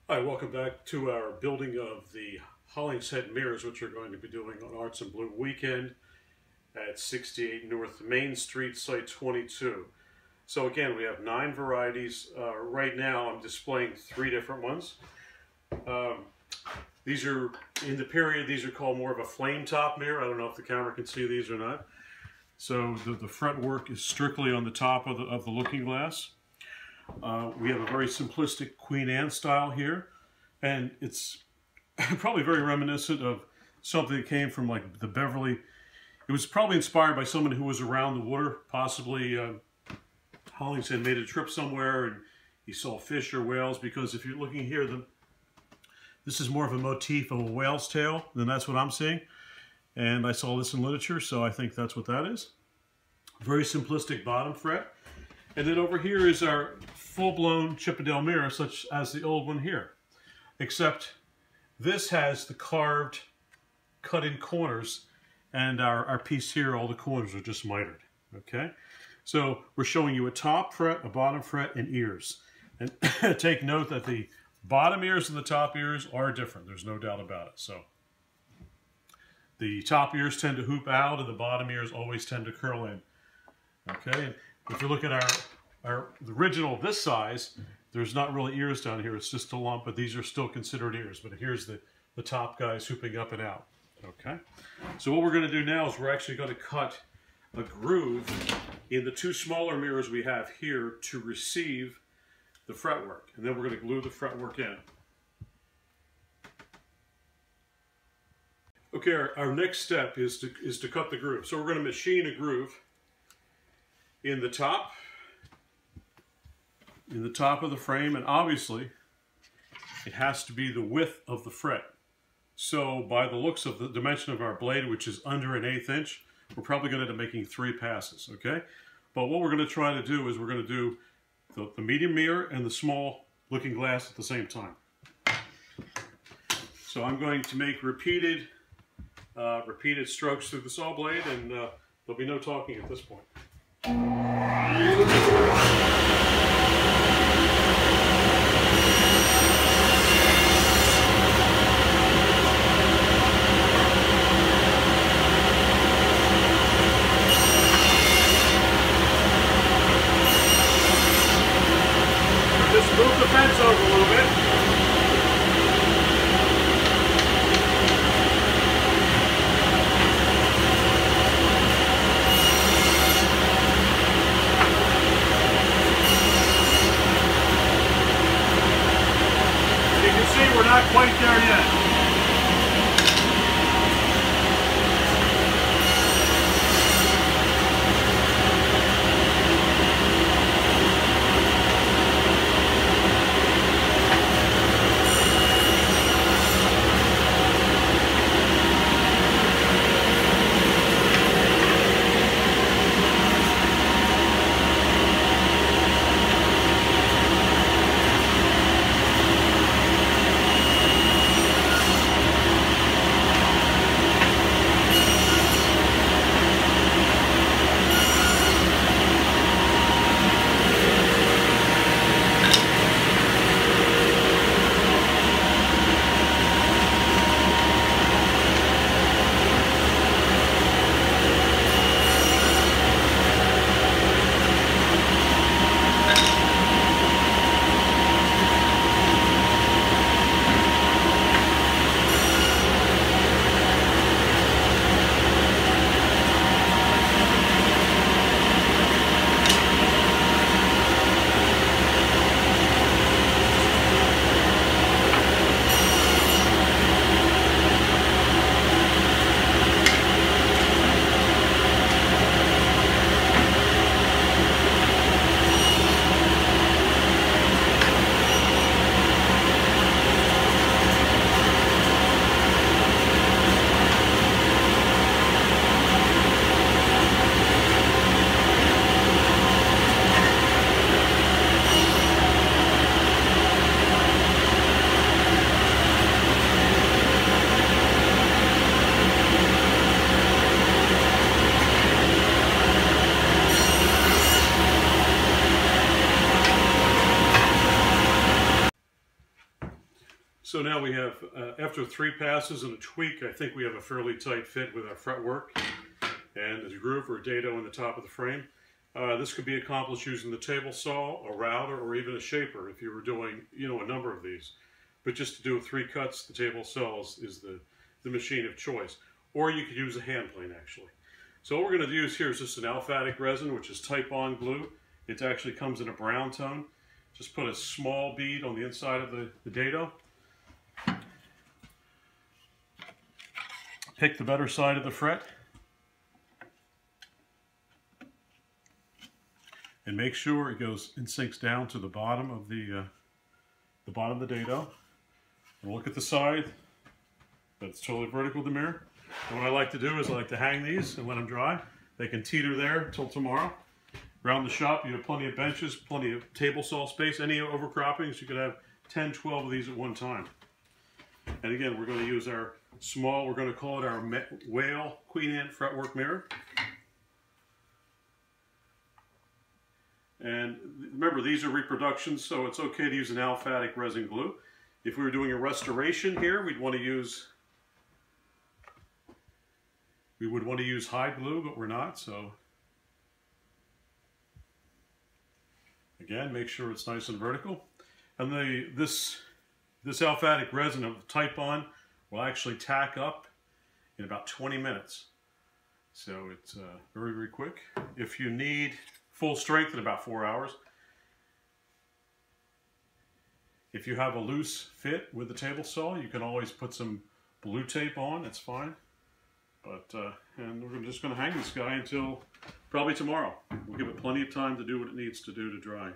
Hi, welcome back to our building of the Hollingshead mirrors, which we're going to be doing on Arts and Bloom weekend at 68 North Main Street, Site 22. So again, we have 9 varieties. Right now I'm displaying 3 different ones. These are, in the period, these are called more of a flame top mirror. I don't know if the camera can see these or not. So the front work is strictly on the top of the looking glass. We have a very simplistic Queen Anne style here, and it's probably very reminiscent of something that came from like the Beverly. It was probably inspired by someone who was around the water, possibly Hollingshead made a trip somewhere and he saw fish or whales, because if you're looking here, this is more of a motif of a whale's tail, and that's what I'm seeing. And I saw this in literature, so I think that's what that is. Very simplistic bottom fret. And then over here is our full-blown Chippendale mirror, such as the old one here. Except this has the carved, cut-in corners, and our piece here, all the corners are just mitered, okay? So we're showing you a top fret, a bottom fret, and ears. And take note that the bottom ears and the top ears are different. There's no doubt about it. So the top ears tend to hoop out, and the bottom ears always tend to curl in, okay? If you look at the original this size, there's not really ears down here. It's just a lump, but these are still considered ears. But here's the top guys hooping up and out. Okay. So what we're going to do now is we're actually going to cut a groove in the 2 smaller mirrors we have here to receive the fretwork, and then we're going to glue the fretwork in. Okay. Our next step is to cut the groove. So we're going to machine a groove in the top of the frame, and obviously it has to be the width of the fret. So by the looks of the dimension of our blade, which is under 1/8 inch, we're probably going to end up making 3 passes, okay? But what we're going to try to do is we're going to do the medium mirror and the small looking glass at the same time. So I'm going to make repeated strokes through the saw blade, and there'll be no talking at this point. Just move the fence over a little bit. We're not quite there yet. So now we have, after 3 passes and a tweak, I think we have a fairly tight fit with our fretwork and the groove or dado in the top of the frame. This could be accomplished using the table saw, a router, or even a shaper if you were doing, you know, a number of these. But just to do 3 cuts, the table saw is the machine of choice. Or you could use a hand plane, actually. So what we're going to use here is just an aliphatic resin, which is type-on glue. It actually comes in a brown tone. Just put a small bead on the inside of the dado. Pick the better side of the fret. And make sure it goes and sinks down to the bottom of the bottom of the dado. And look at the side. That's totally vertical with the mirror. And what I like to do is I like to hang these and let them dry. They can teeter there until tomorrow. Around the shop, you have plenty of benches, plenty of table saw space. Any overcroppings, you could have 10, 12 of these at one time. And again, we're going to use our small, we're going to call it our whale Queen Ant fretwork mirror. And remember, these are reproductions, so it's okay to use an aliphatic resin glue. If we were doing a restoration here, we would want to use hide glue, but we're not, so again, make sure it's nice and vertical. And this aliphatic resin of type-on will actually tack up in about 20 minutes. So it's very, very quick. If you need full strength, in about 4 hours. If you have a loose fit with the table saw, you can always put some blue tape on, that's fine. But, and we're just going to hang this guy until probably tomorrow. We'll give it plenty of time to do what it needs to do to dry.